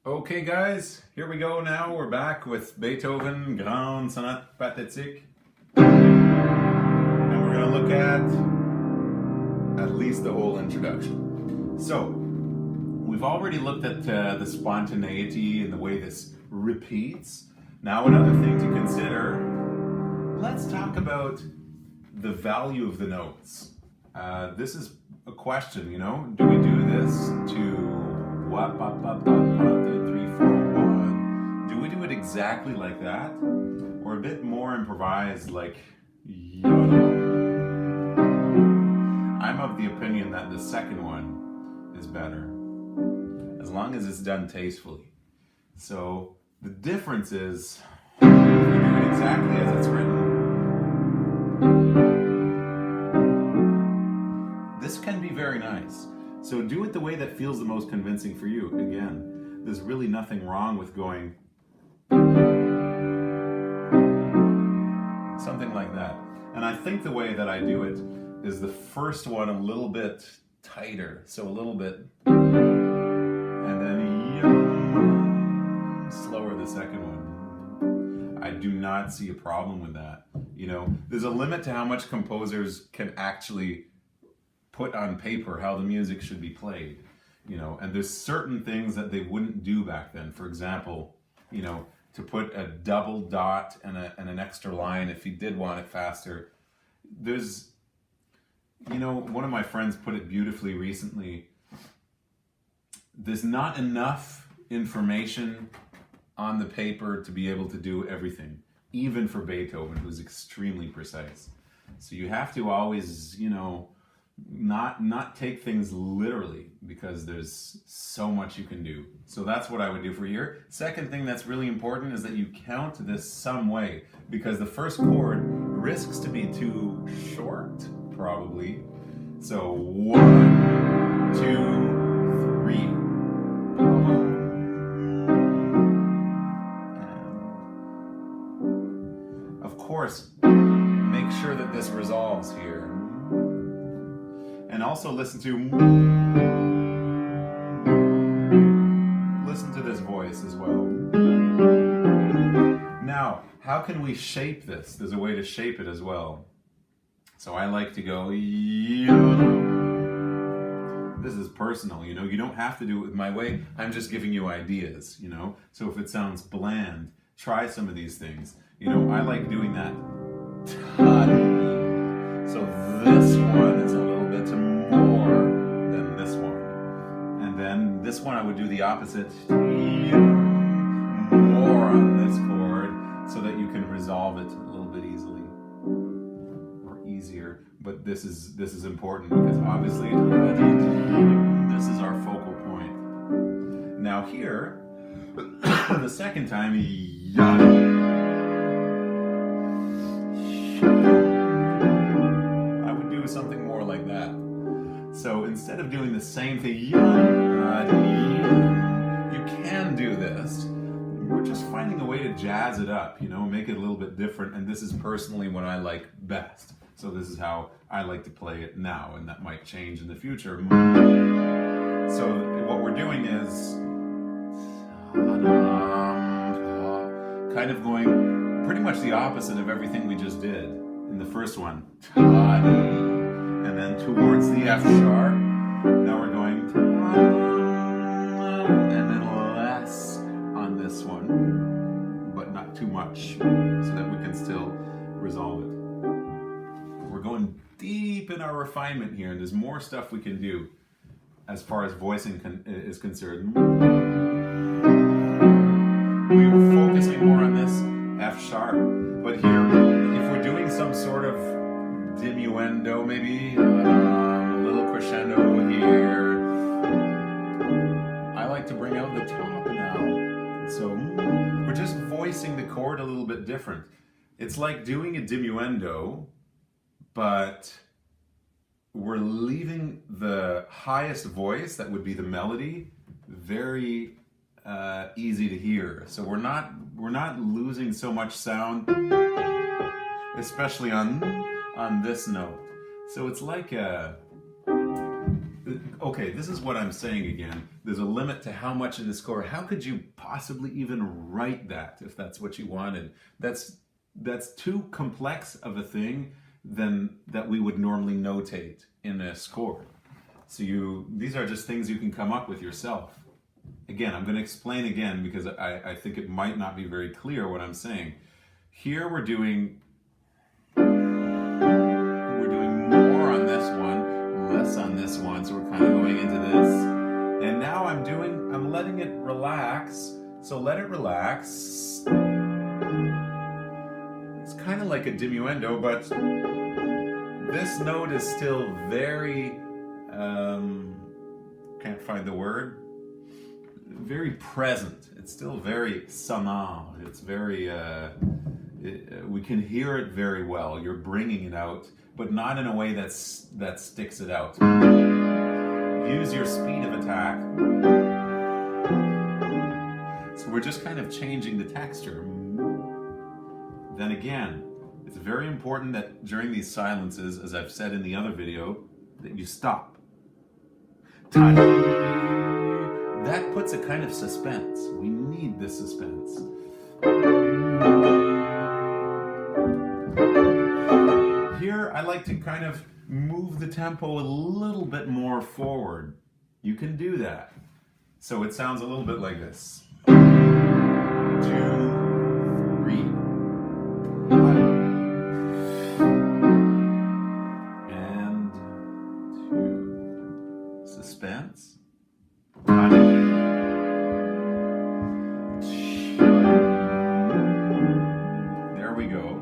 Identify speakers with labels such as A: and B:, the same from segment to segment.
A: Okay guys, here we go now. We're back with Beethoven Sonata Pathetique. And we're going to look at least the whole introduction. So, we've already looked at the spontaneity and the way this repeats. Now another thing to consider, let's talk about the value of the notes. This is a question, do we do this to 1, 2, 3, 4, 1? Do we do it exactly like that? Or a bit more improvised, like I'm of the opinion that the second one is better, as long as it's done tastefully. So the difference is, if we do it exactly as it's written, this can be very nice. So do it the way that feels the most convincing for you. Again, there's really nothing wrong with going something like that. And I think the way that I do it is the first one a little bit tighter, so a little bit, and then slower the second one. I do not see a problem with that. There's a limit to how much composers can actually put on paper how the music should be played, and there's certain things that they wouldn't do back then. For example, to put a double dot and an extra line if you did want it faster. There's, one of my friends put it beautifully recently. There's not enough information on the paper to be able to do everything, even for Beethoven, who's extremely precise. So you have to always, not take things literally, because there's so much you can do. So that's what I would do for here. Second thing that's really important is that you count this some way, because the first chord risks to be too short, probably. So 1, 2, 3. And of course, make sure that this resolves here. And also listen to this voice as well. Now, how can we shape this? There's a way to shape it as well. So I like to go, this is personal, you don't have to do it with my way. I'm just giving you ideas, So if it sounds bland, try some of these things. I like doing that. So this one is a little bit more than this one. And then this one I would do the opposite. More on this chord, so that you can resolve it a little bit easily. Or easier. But this is important, because obviously this is our focal point. Now here, the second time, something more like that. So instead of doing the same thing, you can do this. We're just finding a way to jazz it up, make it a little bit different, and this is personally what I like best. So this is how I like to play it now, and that might change in the future. So what we're doing is kind of going pretty much the opposite of everything we just did in the first one. And then towards the F sharp, now we're going, and then less on this one, but not too much, so that we can still resolve it. We're going deep in our refinement here, and there's more stuff we can do as far as voicing is concerned. We were focusing more on this F sharp, but here, if we're doing some sort of diminuendo, maybe a little crescendo here, I like to bring out the top now. So we're just voicing the chord a little bit different. It's like doing a diminuendo, but we're leaving the highest voice, that would be the melody, very easy to hear. So we're not losing so much sound, especially on this note. So it's like Okay, this is what I'm saying again. There's a limit to how much in the score. How could you possibly even write that if that's what you wanted? That's too complex of a thing than that we would normally notate in a score. So these are just things you can come up with yourself. Again, I'm going to explain again because I think it might not be very clear what I'm saying. Here we're doing more on this one, less on this one, so we're kind of going into this. And now I'm letting it relax. So let it relax. It's kind of like a diminuendo, but this note is still very, can't find the word, very present. It's still very sonore. It's very, we can hear it very well. You're bringing it out, but not in a way that sticks it out. Use your speed of attack. So we're just kind of changing the texture. Then again, it's very important that during these silences, as I've said in the other video, that you stop. That puts a kind of suspense. We need this suspense. Here, I like to kind of move the tempo a little bit more forward. You can do that. So it sounds a little bit like this. 2, 3, 1. And 2. Suspense. There we go.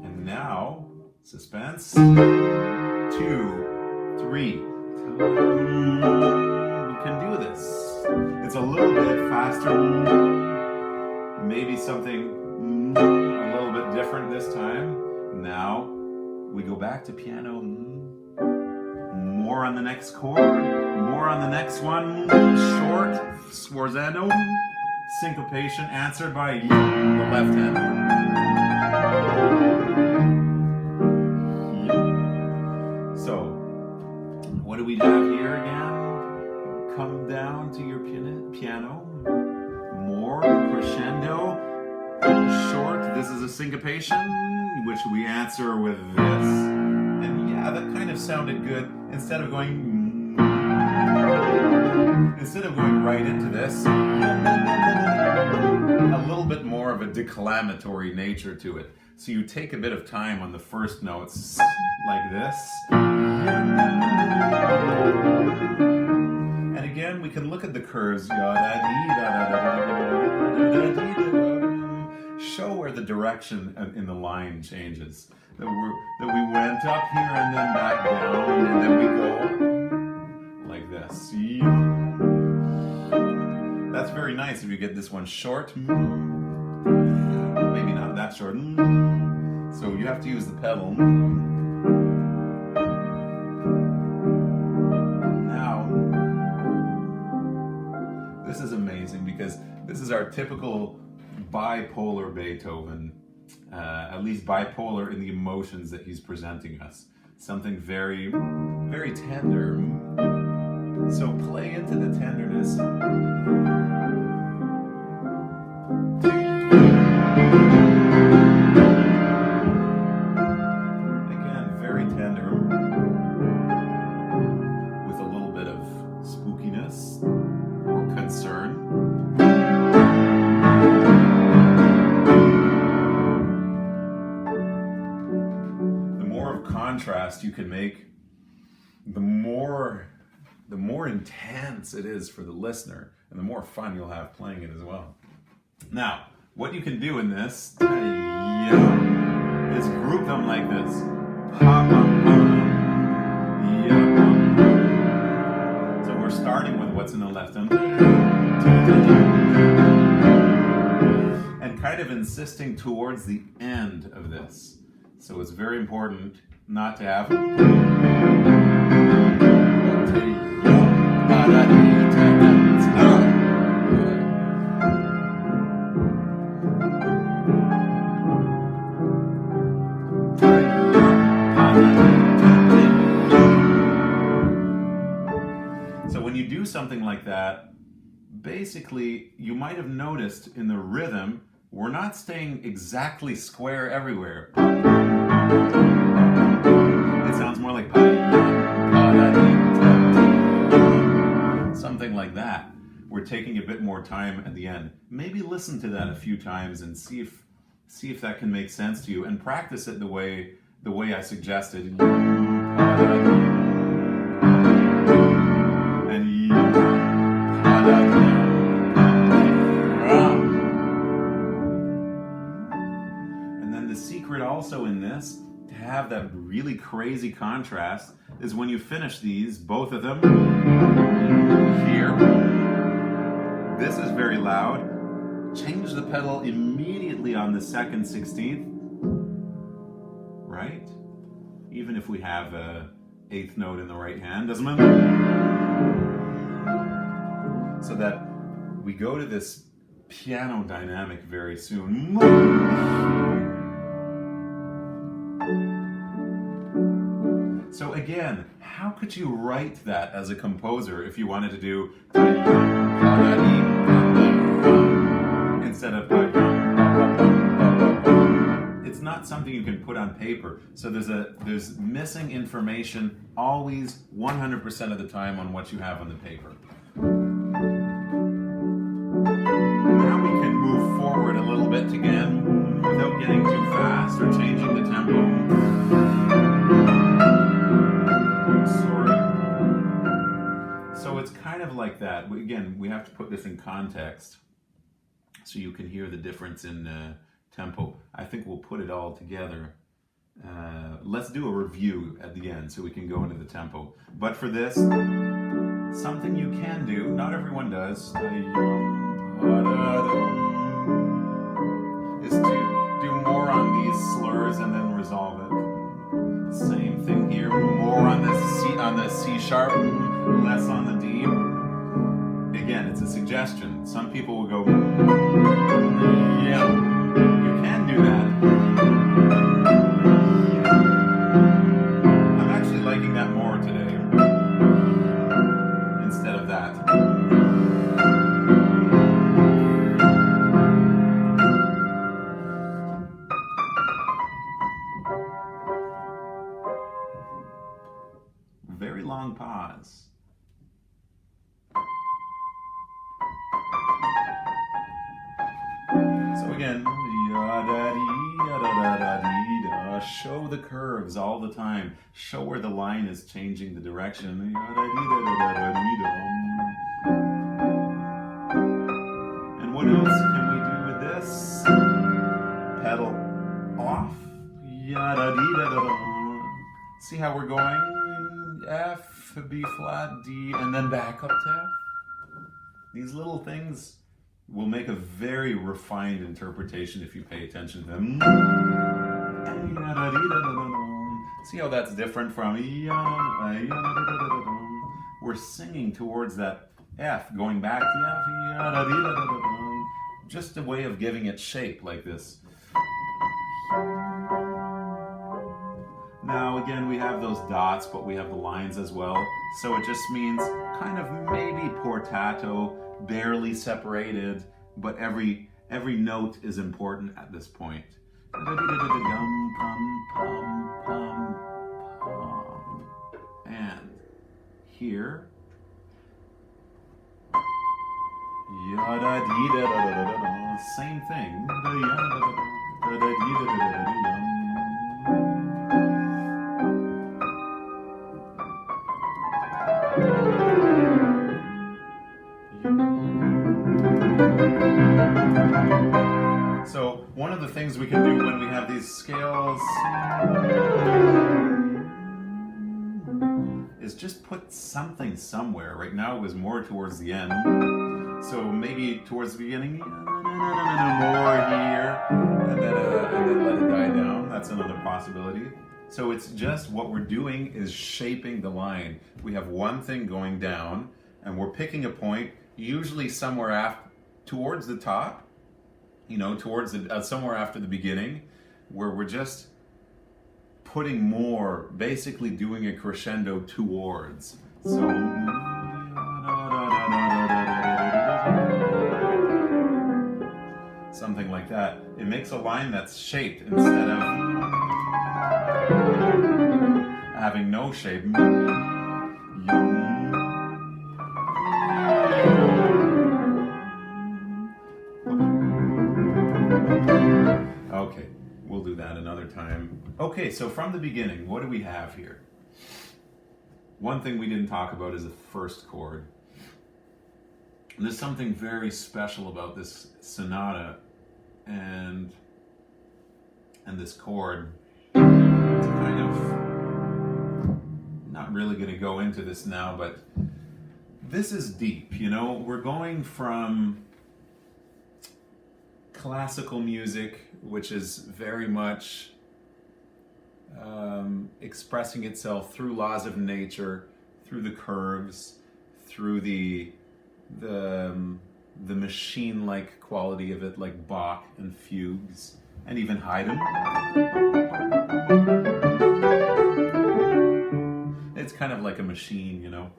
A: And now, suspense. 2, 3. You can do this. It's a little bit faster. Maybe something a little bit different this time. Now, we go back to piano. More on the next chord. More on the next one. Short, sforzando, syncopation answered by the left hand. So, what do we have here again? Come down to your piano. More crescendo. Short, this is a syncopation, which we answer with this. And yeah, that kind of sounded good. Instead of going right into this, a little bit more of a declamatory nature to it. So you take a bit of time on the first notes, like this. And again, we can look at the curves. Show where the direction in the line changes. That we went up here and then back down, and then we go like this. That's very nice if you get this one short. Maybe not that short. So you have to use the pedal. Now, this is amazing because this is our typical bipolar Beethoven. At least bipolar in the emotions that he's presenting us. Something very, very tender. So play into the tenderness. Again, very tender. With a little bit of spookiness or concern. Contrast you can make, the more intense it is for the listener, and the more fun you'll have playing it as well. Now, what you can do in this is group them like this. So we're starting with what's in the left hand, and kind of insisting towards the end of this. So it's very important not to have like that, basically, you might have noticed in the rhythm, we're not staying exactly square everywhere. It sounds more like something like that. We're taking a bit more time at the end. Maybe listen to that a few times and see if that can make sense to you, and practice it the way I suggested. And then the secret also in this, to have that really crazy contrast, is when you finish these, both of them, here, this is very loud, change the pedal immediately on the second 16th, right? Even if we have a 8th note in the right hand, doesn't matter. So that we go to this piano dynamic very soon. So again, how could you write that as a composer if you wanted to do instead of it's not something you can put on paper. So there's missing information always 100% of the time on what you have on the paper. Now we can move forward a little bit again without getting too fast or changing the tempo. So it's kind of like that. Again, we have to put this in context so you can hear the difference in tempo. I think we'll put it all together. Let's do a review at the end so we can go into the tempo. But for this, something you can do, not everyone does, is to do more on these slurs and then resolve it. Same thing here, more on the C sharp, less on the D. Again, it's a suggestion. Some people will go, yeah, you can do that. I'm actually liking that more today, instead of that. Very long pause. So again, show the curves all the time. Show where the line is changing the direction. And what else can we do with this? Pedal off. See how we're going? F, B flat, D, and then back up to F. These little things will make a very refined interpretation if you pay attention to them. See how that's different from we're singing towards that F, going back to F. Just a way of giving it shape like this. Now again, we have those dots, but we have the lines as well. So it just means kind of maybe portato, barely separated, but every note is important at this point. And here, same thing. So one of the things we can do when we have these scales is just put something somewhere. Right now it was more towards the end. So maybe towards the beginning, more here, and then let it die down. That's another possibility. So it's just what we're doing is shaping the line. We have one thing going down, and we're picking a point, usually somewhere towards the top, towards somewhere after the beginning, where we're just putting more, basically doing a crescendo towards. So like that. It makes a line that's shaped instead of having no shape. Okay, we'll do that another time. Okay, so from the beginning, what do we have here? One thing we didn't talk about is the first chord. And there's something very special about this sonata and this chord. It's kind of, not really going to go into this now, but this is deep, you know? We're going from classical music, which is very much expressing itself through laws of nature, through the curves, through the machine-like quality of it, like Bach and fugues, and even Haydn. It's kind of like a machine, you know?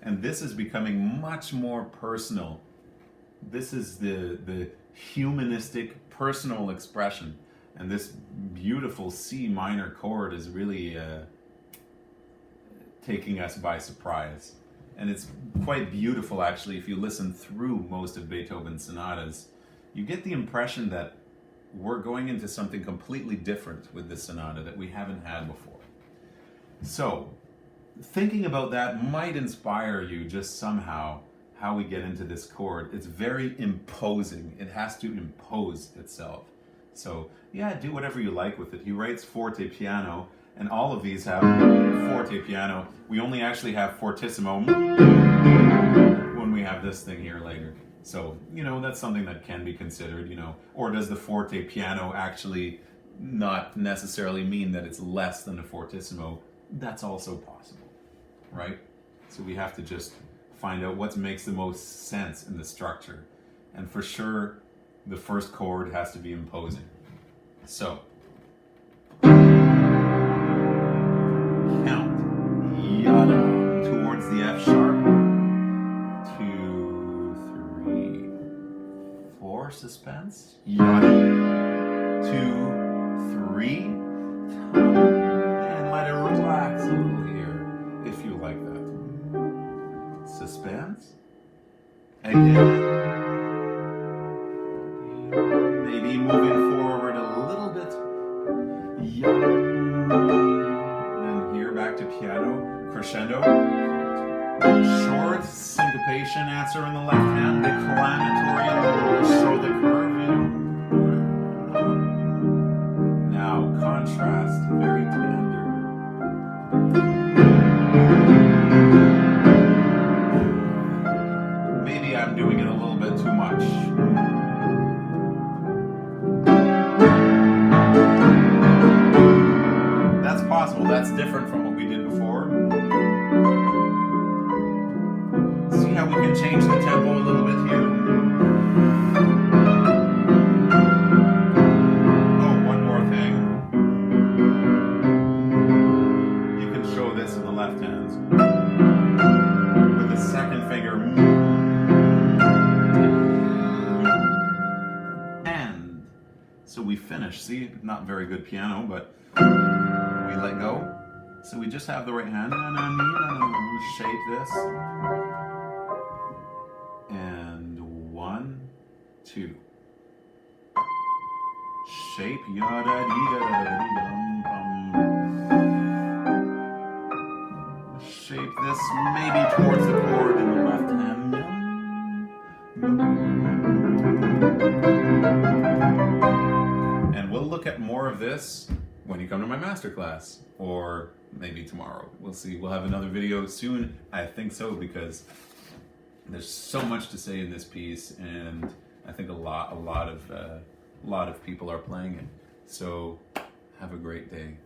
A: And this is becoming much more personal. This is the humanistic, personal expression. And this beautiful C minor chord is really taking us by surprise. And it's quite beautiful, actually. If you listen through most of Beethoven's sonatas, you get the impression that we're going into something completely different with this sonata that we haven't had before. So, thinking about that might inspire you just somehow how we get into this chord. It's very imposing. It has to impose itself. So, yeah, do whatever you like with it. He writes forte piano, and all of these have forte piano. We only actually have fortissimo when we have this thing here later. So, you know, that's something that can be considered, you know. Or does the forte piano actually not necessarily mean that it's less than a fortissimo? That's also possible, right? So we have to just find out what makes the most sense in the structure. And for sure, the first chord has to be imposing. So, count yada towards the F sharp. 2, 3, 4, suspense. Yada. 2, 3. And let it relax a little here, if you like that. Suspense. Again. Maybe moving forward a little bit. And here back to piano. Crescendo. Short syncopation answer in the left hand. Declamatory in the right. Show the curve. Now contrast. Very tender. Maybe I'm doing it a little bit too much. That's possible. That's different from what we did before. See how we can change the tempo a little bit here? Oh, one more thing. You can show this in the left hand. With the second finger. And so we finish. See, not very good piano, but we let go. So we just have the right hand. Shape this. And 1, 2. Shape yada dee da da da dum bum. Shape this maybe towards the chord in the left hand. And we'll look at more of this when you come to my masterclass, or maybe tomorrow. We'll see. We'll have another video soon. I think so, because there's so much to say in this piece, and I think a lot of people are playing it. So have a great day.